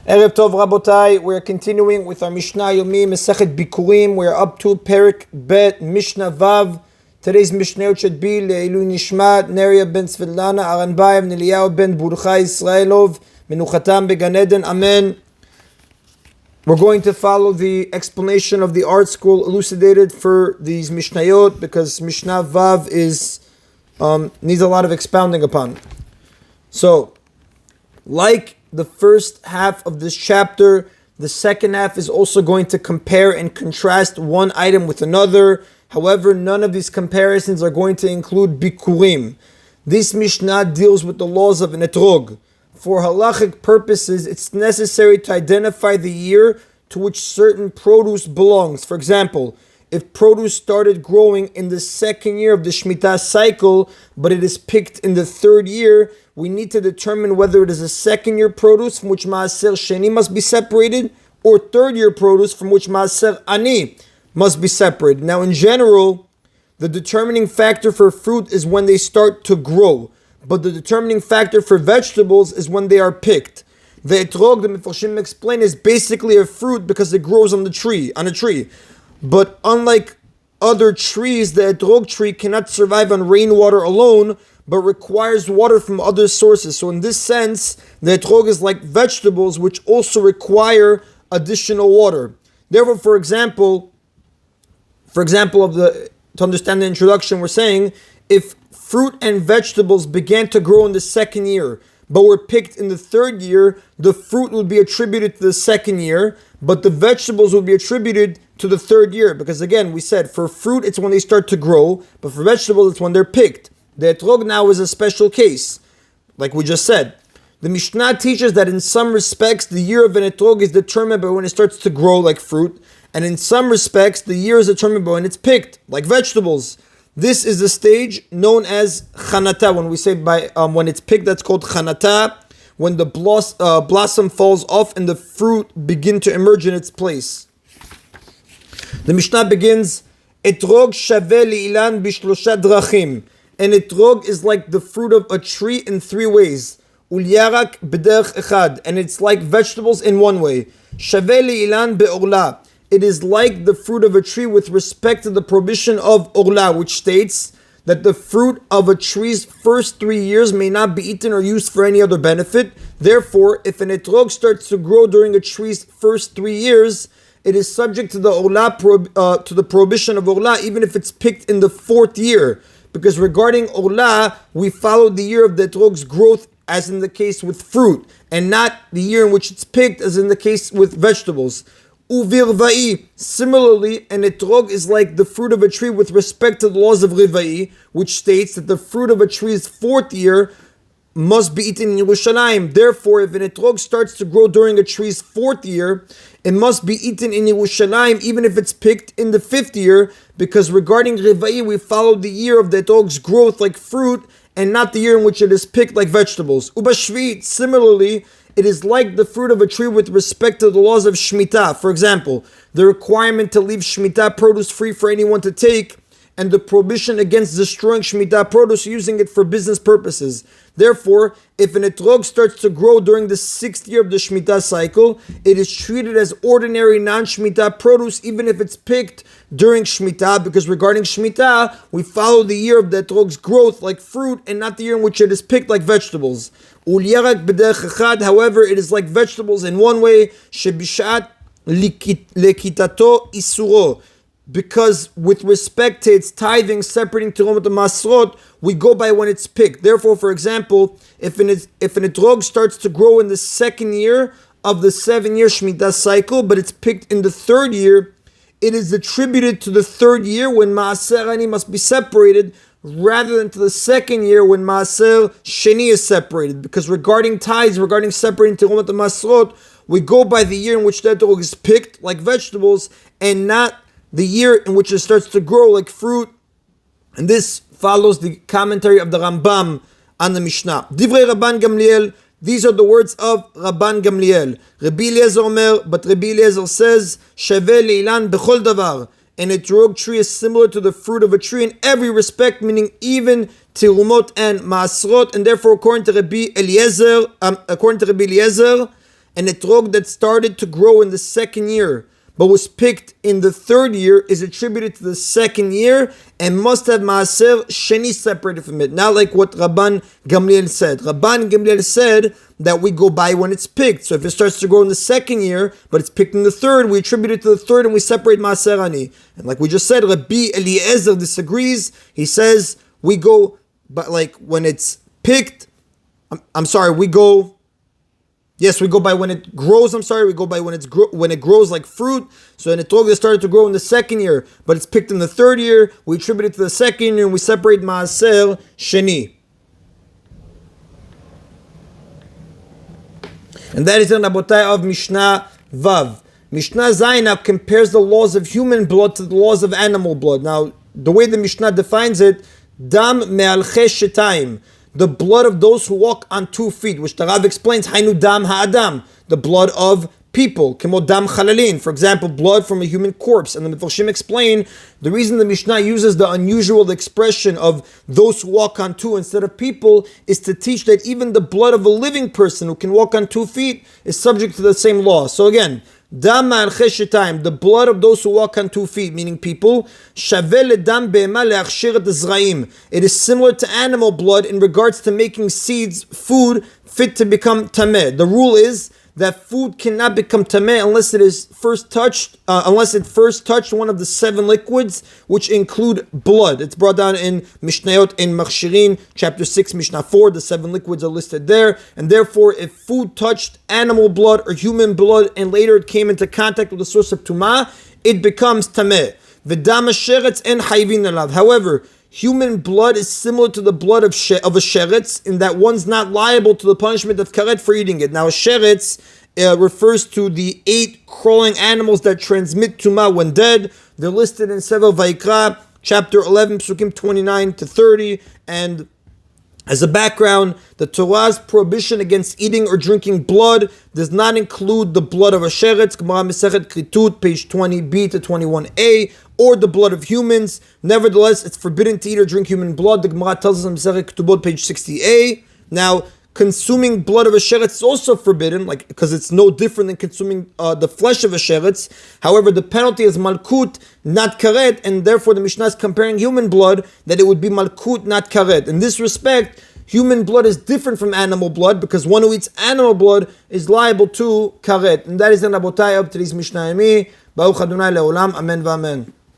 Erev Tov Rabotai, we're continuing with our Mishna Yomi, Masechet Bikkurim. We're up to Perik Bet Mishna Vav. Today's Mishnayot should be Le'ilu Nishmat, Neria ben Svetlana, Aranbayev, Neliyahu ben Burchai Israelov, Menuchatam Began Eden, Amen. We're going to follow the explanation of the art school elucidated for these Mishnayot because Mishnah Vav needs a lot of expounding upon. So, like the first half of this chapter, the second half is also going to compare and contrast one item with another. However, none of these comparisons are going to include Bikkurim. This Mishnah deals with the laws of an etrog. For halachic purposes, it's necessary to identify the year to which certain produce belongs. For example, if produce started growing in the second year of the Shemitah cycle, but it is picked in the third year, we need to determine whether it is a second year produce from which Maaser Sheni must be separated, or third year produce from which Maaser Ani must be separated. Now, in general, the determining factor for fruit is when they start to grow, but the determining factor for vegetables is when they are picked. The etrog, the Mefarshim explain, is basically a fruit because it grows on a tree. But unlike other trees, the etrog tree cannot survive on rainwater alone, but requires water from other sources. So in this sense, the etrog is like vegetables, which also require additional water. Therefore, for example, to understand the introduction, we're saying if fruit and vegetables began to grow in the second year, but were picked in the third year, the fruit would be attributed to the second year, but the vegetables would be attributed to the third year. Because again, we said for fruit, it's when they start to grow, but for vegetables, it's when they're picked. The etrog now is a special case, like we just said. The Mishnah teaches that in some respects, the year of an etrog is determined by when it starts to grow like fruit, and in some respects, the year is determined by when it's picked, like vegetables. This is the stage known as chanata. When we say when it's picked, that's called chanata. When the blossom falls off and the fruit begin to emerge in its place. The Mishnah begins, etrog shaveh li'ilan bishlosha drachim. An etrog is like the fruit of a tree in three ways. Ulyarak b'derech echad, and it's like vegetables in one way. Shaveh li'ilan be'orla. It is like the fruit of a tree with respect to the prohibition of orla, which states that the fruit of a tree's first 3 years may not be eaten or used for any other benefit. Therefore, if an etrog starts to grow during a tree's first 3 years, it is subject to the orla, to the prohibition of orla, even if it's picked in the 4th year. Because regarding orla, we follow the year of the etrog's growth, as in the case with fruit, and not the year in which it's picked, as in the case with vegetables. Uvirvai. Similarly, an etrog is like the fruit of a tree with respect to the laws of Rivai, which states that the fruit of a tree's 4th year must be eaten in Yerushalayim. Therefore, if an etrog starts to grow during a tree's 4th year, it must be eaten in Yerushalayim even if it's picked in the 5th year, because regarding Rivai, we follow the year of the etrog's growth like fruit and not the year in which it is picked like vegetables. Ubashvit. Similarly, it is like the fruit of a tree with respect to the laws of Shemitah. For example, the requirement to leave Shemitah produce free for anyone to take, and the prohibition against destroying Shemitah produce using it for business purposes. Therefore, if an etrog starts to grow during the 6th year of the Shemitah cycle, it is treated as ordinary non-Shemitah produce even if it's picked during Shemitah, because regarding Shemitah, we follow the year of the etrog's growth like fruit and not the year in which it is picked like vegetables. Ulyarak b'derech echad, however, it is like vegetables in one way, shebishat lekitato isuro, because with respect to its tithing, separating Terumot and Masrot, we go by when it's picked. Therefore, for example, if an etrog starts to grow in the 2nd year of the 7-year Shemitah cycle, but it's picked in the 3rd year, it is attributed to the 3rd year when Maaser Ani must be separated, rather than to the 2nd year when Maaser Sheni is separated. Because regarding tithes, regarding separating Terumot and Masrot, we go by the year in which the etrog is picked, like vegetables, and not the year in which it starts to grow like fruit. And this follows the commentary of the Rambam on the Mishnah. Divrei Rabban Gamliel, these are the words of Rabban Gamliel. Rabbi Eliezer Omer, but Rabbi Eliezer says, Shaveh leilan bechol davar. An etrog tree is similar to the fruit of a tree in every respect, meaning even tirumot and maasrot, and therefore according to Rabbi Eliezer, an etrog that started to grow in the second year but was picked in the third year is attributed to the second year and must have maaser sheni separated from it. Not like what Rabban Gamliel said. Rabban Gamliel said that we go by when it's picked. So if it starts to grow in the second year, but it's picked in the third, we attribute it to the third and we separate maaser ani. And like we just said, Rabbi Eliezer disagrees. He says we go, but like when it's picked, we go by when it grows. We go by when it grows like fruit. So an etrog that started to grow in the second year, but it's picked in the third year, we attribute it to the second year and we separate maaser sheni. And that is in Rabotai of Mishnah Vav. Mishnah Zayin now compares the laws of human blood to the laws of animal blood. Now, the way the Mishnah defines it, dam me'alche shetayim, the blood of those who walk on 2 feet, which the Rav explains, hainu dam ha'adam, the blood of people, kemo dam chalalin, for example, blood from a human corpse. And the Mefarshim explain the reason the Mishnah uses the unusual expression of those who walk on 2 instead of people is to teach that even the blood of a living person who can walk on 2 feet is subject to the same law. So again, dam ma'alche shetayim, the blood of those who walk on 2 feet, meaning people, shaveh ledam be'ema le'achshir et zraim. It is similar to animal blood in regards to making seeds, food, fit to become tameh. The rule is that food cannot become tameh unless it first touched one of the 7 liquids, which include blood. It's brought down in Mishnayot in Machshirin, chapter 6, Mishnah 4. The 7 liquids are listed there, and therefore, if food touched animal blood or human blood, and later it came into contact with the source of tumah, it becomes tameh. V'dam sheretz en hayvin alav. However, human blood is similar to the blood of a sheretz in that one's not liable to the punishment of karet for eating it. Now, a sheretz refers to the 8 crawling animals that transmit tumah when dead. They're listed in Sefer Vayikra, chapter 11, Psukim 29 to 30, and as a background, the Torah's prohibition against eating or drinking blood does not include the blood of a sheretz, Gemara Masechet Kritut, page 20b to 21a, or the blood of humans. Nevertheless, it's forbidden to eat or drink human blood. The Gemara tells us in Masechet Ketubot, page 60a. Now, consuming blood of a sheretz is also forbidden, because it's no different than consuming the flesh of a sheretz. However, the penalty is malkut, not karet, and therefore the Mishnah is comparing human blood, that it would be malkut, not karet. In this respect, human blood is different from animal blood, because one who eats animal blood is liable to karet. And that is the Rabotai of today's Mishna Yomi. Baruch Adonai Le'olam. Amen v'amen.